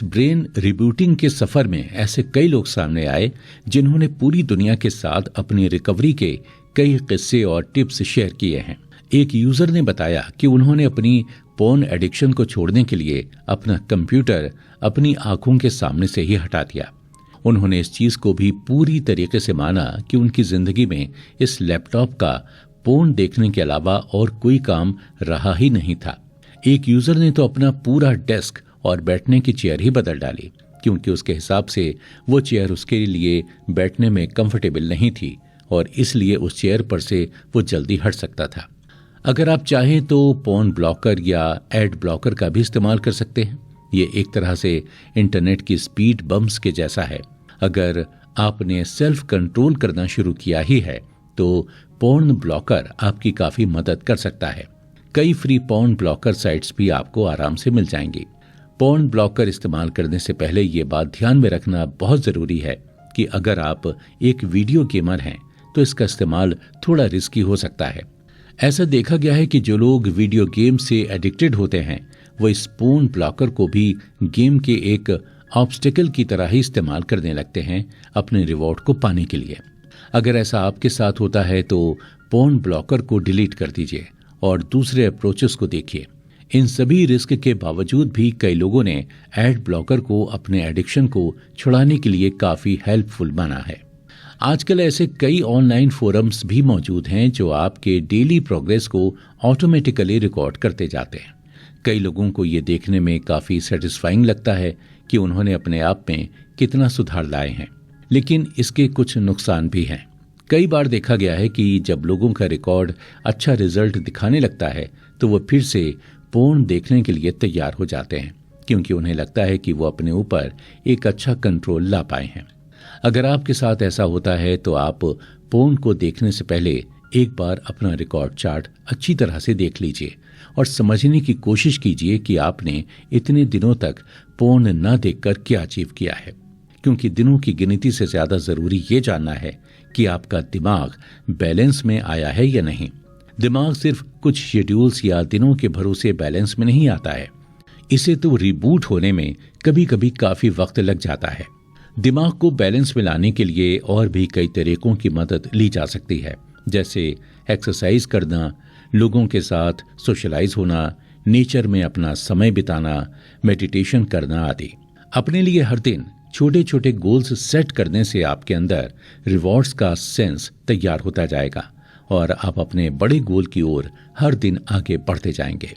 Brain rebooting के सफर में ऐसे कई लोग सामने आए जिन्होंने पूरी दुनिया के साथ अपनी रिकवरी के कई किस्से और टिप्स शेयर किए हैं। एक यूजर ने बताया कि उन्होंने अपनी पोर्न एडिक्शन को छोड़ने के लिए अपना कंप्यूटर अपनी आंखों के सामने से ही हटा दिया। उन्होंने इस चीज को भी पूरी तरीके से माना कि उनकी जिंदगी में इस लैपटॉप का पोर्न देखने के अलावा और कोई काम रहा ही नहीं था। एक यूजर ने तो अपना पूरा डेस्क और बैठने की चेयर ही बदल डाली, क्योंकि उसके हिसाब से वो चेयर उसके लिए बैठने में कंफर्टेबल नहीं थी और इसलिए उस चेयर पर से वो जल्दी हट सकता था। अगर आप चाहें तो पोर्न ब्लॉकर या एड ब्लॉकर का भी इस्तेमाल कर सकते हैं। ये एक तरह से इंटरनेट की स्पीड बम्प्स के जैसा है। अगर आपने सेल्फ कंट्रोल करना शुरू किया ही है तो पोर्न ब्लॉकर आपकी काफी मदद कर सकता है। कई फ्री पोर्न ब्लॉकर साइट्स भी आपको आराम से मिल जाएंगी। पोर्न ब्लॉकर इस्तेमाल करने से पहले ये बात ध्यान में रखना बहुत जरूरी है कि अगर आप एक वीडियो गेमर हैं तो इसका इस्तेमाल थोड़ा रिस्की हो सकता है। ऐसा देखा गया है कि जो लोग वीडियो गेम से एडिक्टेड होते हैं वो इस पोर्न ब्लॉकर को भी गेम के एक ऑब्स्टिकल की तरह ही इस्तेमाल करने लगते हैं अपने रिवॉर्ड को पाने के लिए। अगर ऐसा आपके साथ होता है तो पोर्न ब्लॉकर को डिलीट कर दीजिए और दूसरे अप्रोचेस को देखिए। इन सभी रिस्क के बावजूद भी कई लोगों ने एड ब्लॉकर को अपने एडिक्शन को छुड़ाने के लिए काफी हेल्पफुल माना है। आजकल ऐसे कई ऑनलाइन फोरम्स भी मौजूद हैं जो आपके डेली प्रोग्रेस को ऑटोमेटिकली रिकॉर्ड करते जाते हैं। कई लोगों को ये देखने में काफी सेटिस्फाइंग लगता है कि उन्होंने अपने आप में कितना सुधार लाए हैं, लेकिन इसके कुछ नुकसान भी हैं। कई बार देखा गया है कि जब लोगों का रिकॉर्ड अच्छा रिजल्ट दिखाने लगता है तो वो फिर से पोर्न देखने के लिए तैयार हो जाते हैं, क्योंकि उन्हें लगता है कि वो अपने ऊपर एक अच्छा कंट्रोल ला पाए हैं। अगर आपके साथ ऐसा होता है तो आप पोर्न को देखने से पहले एक बार अपना रिकॉर्ड चार्ट अच्छी तरह से देख लीजिए और समझने की कोशिश कीजिए कि आपने इतने दिनों तक पोर्न न देखकर क्या अचीव किया है, क्योंकि दिनों की गिनती से ज्यादा जरूरी ये जानना है कि आपका दिमाग बैलेंस में आया है या नहीं। दिमाग सिर्फ कुछ शेड्यूल्स या दिनों के भरोसे बैलेंस में नहीं आता है। इसे तो रिबूट होने में कभी कभी काफी वक्त लग जाता है। दिमाग को बैलेंस में लाने के लिए और भी कई तरीकों की मदद ली जा सकती है, जैसे एक्सरसाइज करना, लोगों के साथ सोशलाइज होना, नेचर में अपना समय बिताना, मेडिटेशन करना आदि। अपने लिए हर दिन छोटे छोटे गोल्स सेट करने से आपके अंदर रिवॉर्ड्स का सेंस तैयार होता जाएगा और आप अपने बड़े गोल की ओर हर दिन आगे बढ़ते जाएंगे।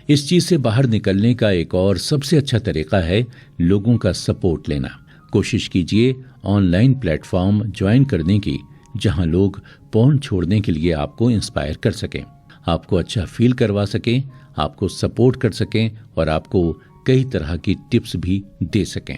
इस चीज से बाहर निकलने का एक और सबसे अच्छा तरीका है लोगों का सपोर्ट लेना। कोशिश कीजिए ऑनलाइन प्लेटफॉर्म ज्वाइन करने की जहां लोग पोर्न छोड़ने के लिए आपको इंस्पायर कर सकें, आपको अच्छा फील करवा सकें, आपको सपोर्ट कर सकें और आपको कई तरह की टिप्स भी दे सकें।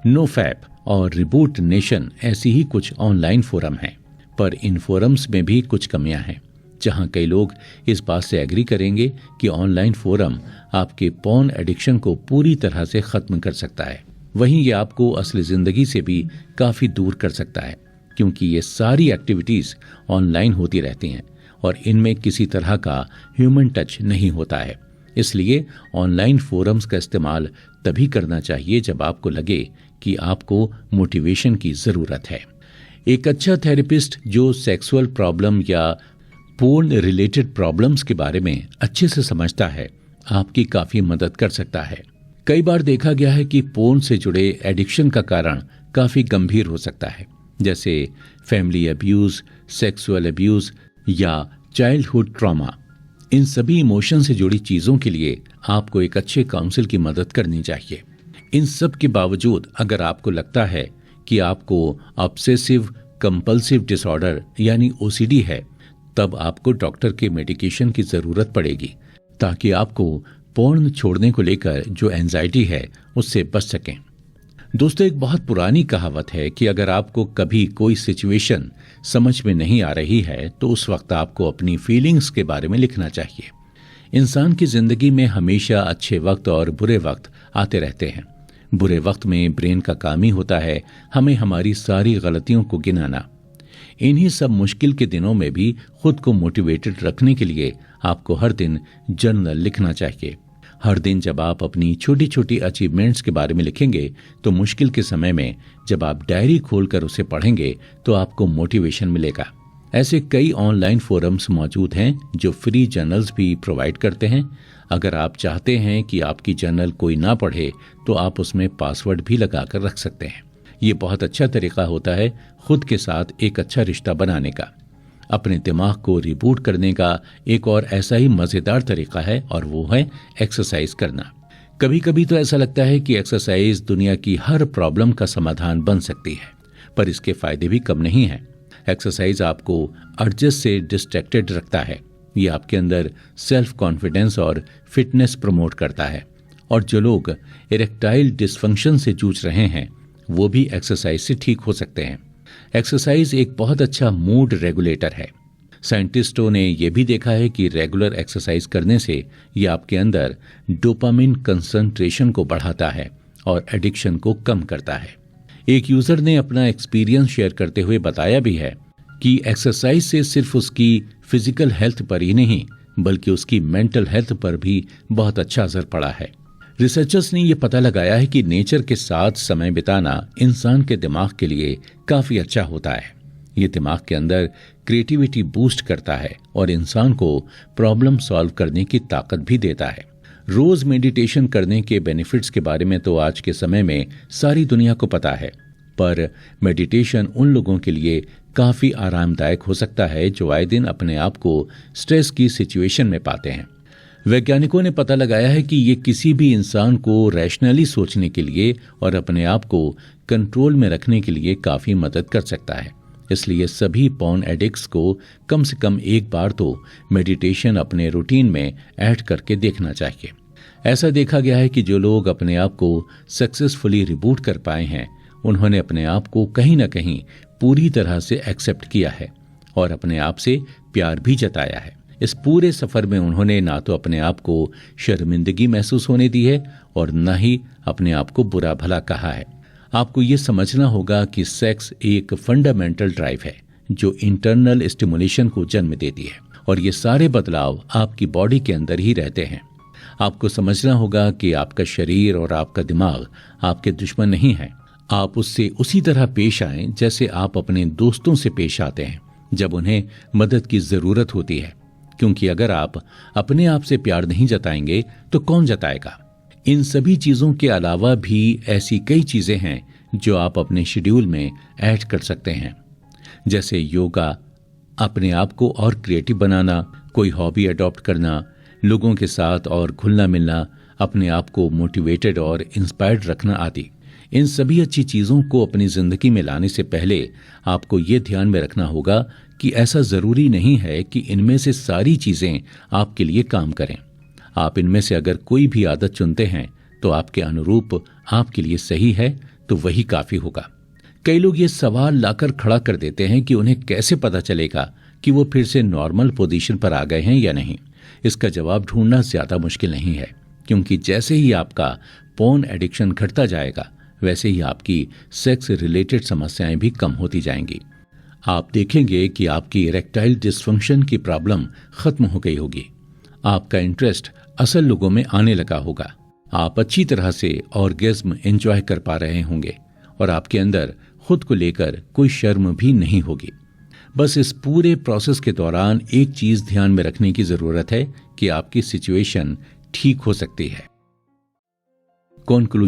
नोफैप और रिबूट नेशन ऐसी ही कुछ ऑनलाइन फोरम हैं, पर इन फोरम्स में भी कुछ कमियां हैं, जहां कई लोग इस बात से एग्री करेंगे कि ऑनलाइन फोरम आपके पोर्न एडिक्शन को पूरी तरह से खत्म कर सकता है। वहीं ये आपको असली जिंदगी से भी काफी दूर कर सकता है, क्योंकि ये सारी एक्टिविटीज ऑनलाइन होती रहती हैं और इनमें किसी तरह का ह्यूमन टच नहीं होता है। इसलिए ऑनलाइन फोरम्स का इस्तेमाल तभी करना चाहिए जब आपको लगे कि आपको मोटिवेशन की जरूरत है। एक अच्छा थेरेपिस्ट जो सेक्सुअल प्रॉब्लम या पोर्न रिलेटेड प्रॉब्लम्स के बारे में अच्छे से समझता है, आपकी काफी मदद कर सकता है। कई बार देखा गया है कि पोर्न से जुड़े एडिक्शन का कारण काफी गंभीर हो सकता है, जैसे फैमिली अब्यूज, सेक्सुअल अब्यूज या चाइल्डहुड ट्रॉमा। इन सभी इमोशन से जुड़ी चीजों के लिए आपको एक अच्छे काउंसिल की मदद करनी चाहिए। इन सब के बावजूद अगर आपको लगता है कि आपको ऑब्सेसिव कंपल्सिव डिसऑर्डर यानी ओसीडी है, तब आपको डॉक्टर के मेडिकेशन की जरूरत पड़ेगी ताकि आपको पोर्न छोड़ने को लेकर जो एंजाइटी है उससे बच सकें। दोस्तों, एक बहुत पुरानी कहावत है कि अगर आपको कभी कोई सिचुएशन समझ में नहीं आ रही है तो उस वक्त आपको अपनी फीलिंग्स के बारे में लिखना चाहिए। इंसान की जिंदगी में हमेशा अच्छे वक्त और बुरे वक्त आते रहते हैं। बुरे वक्त में ब्रेन का काम ही होता है हमें हमारी सारी गलतियों को गिनाना। इन्हीं सब मुश्किल के दिनों में भी खुद को मोटिवेटेड रखने के लिए आपको हर दिन जर्नल लिखना चाहिए। हर दिन जब आप अपनी छोटी छोटी अचीवमेंट्स के बारे में लिखेंगे तो मुश्किल के समय में जब आप डायरी खोलकर उसे पढ़ेंगे तो आपको मोटिवेशन मिलेगा। ऐसे कई ऑनलाइन फोरम्स मौजूद हैं जो फ्री जर्नल्स भी प्रोवाइड करते हैं। अगर आप चाहते हैं कि आपकी जर्नल कोई ना पढ़े तो आप उसमें पासवर्ड भी लगाकर रख सकते हैं। ये बहुत अच्छा तरीका होता है खुद के साथ एक अच्छा रिश्ता बनाने का। अपने दिमाग को रिबूट करने का एक और ऐसा ही मजेदार तरीका है और वो है एक्सरसाइज करना। कभी कभी तो ऐसा लगता है कि एक्सरसाइज दुनिया की हर प्रॉब्लम का समाधान बन सकती है, पर इसके फायदे भी कम नहीं हैं। एक्सरसाइज आपको एडजस्ट से डिस्ट्रैक्टेड रखता है। ये आपके अंदर सेल्फ कॉन्फिडेंस और फिटनेस प्रमोट करता है। और जो लोग इरेक्टाइल डिसफंक्शन से जूझ रहे हैं वो भी एक्सरसाइज से ठीक हो सकते हैं। एक्सरसाइज एक बहुत अच्छा मूड रेगुलेटर है। साइंटिस्टों ने यह भी देखा है कि रेगुलर एक्सरसाइज करने से यह आपके अंदर डोपामिन कंसंट्रेशन को बढ़ाता है और एडिक्शन को कम करता है। एक यूजर ने अपना एक्सपीरियंस शेयर करते हुए बताया भी है कि एक्सरसाइज से सिर्फ उसकी फिजिकल हेल्थ पर ही नहीं बल्कि उसकी मेंटल हेल्थ पर भी बहुत अच्छा असर पड़ा है। रिसर्चर्स ने यह पता लगाया है कि नेचर के साथ समय बिताना इंसान के दिमाग के लिए काफी अच्छा होता है। ये दिमाग के अंदर क्रिएटिविटी बूस्ट करता है और इंसान को प्रॉब्लम सॉल्व करने की ताकत भी देता है। रोज मेडिटेशन करने के बेनिफिट्स के बारे में तो आज के समय में सारी दुनिया को पता है, पर मेडिटेशन उन लोगों के लिए काफी आरामदायक हो सकता है जो आए दिन अपने आप को स्ट्रेस की सिचुएशन में पाते हैं। वैज्ञानिकों ने पता लगाया है कि ये किसी भी इंसान को रैशनली सोचने के लिए और अपने आप को कंट्रोल में रखने के लिए काफी मदद कर सकता है। इसलिए सभी पॉर्न एडिक्ट्स को कम से कम एक बार तो मेडिटेशन अपने रूटीन में ऐड करके देखना चाहिए। ऐसा देखा गया है कि जो लोग अपने आप को सक्सेसफुली रिबूट कर पाए हैं उन्होंने अपने आप को कहीं ना कहीं पूरी तरह से एक्सेप्ट किया है और अपने आप से प्यार भी जताया है। इस पूरे सफर में उन्होंने ना तो अपने आप को शर्मिंदगी महसूस होने दी है और न ही अपने आप को बुरा भला कहा है। आपको ये समझना होगा कि सेक्स एक फंडामेंटल ड्राइव है जो इंटरनल स्टिमुलेशन को जन्म देती है और ये सारे बदलाव आपकी बॉडी के अंदर ही रहते हैं। आपको समझना होगा कि आपका शरीर और आपका दिमाग आपके दुश्मन नहीं है। आप उससे उसी तरह पेश आएं जैसे आप अपने दोस्तों से पेश आते हैं जब उन्हें मदद की जरूरत होती है, क्योंकि अगर आप अपने आप से प्यार नहीं जताएंगे तो कौन जताएगा। इन सभी चीजों के अलावा भी ऐसी कई चीजें हैं जो आप अपने शेड्यूल में ऐड कर सकते हैं, जैसे योगा, अपने आप को और क्रिएटिव बनाना, कोई हॉबी अडॉप्ट करना, लोगों के साथ और घुलना मिलना, अपने आप को मोटिवेटेड और इंस्पायर्ड रखना आदि। इन सभी अच्छी चीजों को अपनी जिंदगी में लाने से पहले आपको ये ध्यान में रखना होगा कि ऐसा जरूरी नहीं है कि इनमें से सारी चीजें आपके लिए काम करें। आप इनमें से अगर कोई भी आदत चुनते हैं तो आपके अनुरूप आपके लिए सही है तो वही काफी होगा। कई लोग ये सवाल लाकर खड़ा कर देते हैं कि उन्हें कैसे पता चलेगा कि वो फिर से नॉर्मल पोजीशन पर आ गए हैं या नहीं। इसका जवाब ढूंढना ज्यादा मुश्किल नहीं है, क्योंकि जैसे ही आपका पोर्न एडिक्शन घटता जाएगा वैसे ही आपकी सेक्स रिलेटेड समस्याएं भी कम होती जाएंगी। आप देखेंगे कि आपकी इरेक्टाइल डिसफंक्शन की प्रॉब्लम खत्म हो गई होगी। आपका इंटरेस्ट असल लोगों में आने लगा होगा। आप अच्छी तरह से ऑर्गेज्म एंजॉय कर पा रहे होंगे और आपके अंदर खुद को लेकर कोई शर्म भी नहीं होगी। बस इस पूरे प्रोसेस के दौरान एक चीज ध्यान में रखने की जरूरत है कि आपकी सिचुएशन ठीक हो सकती है। कंक्लूजन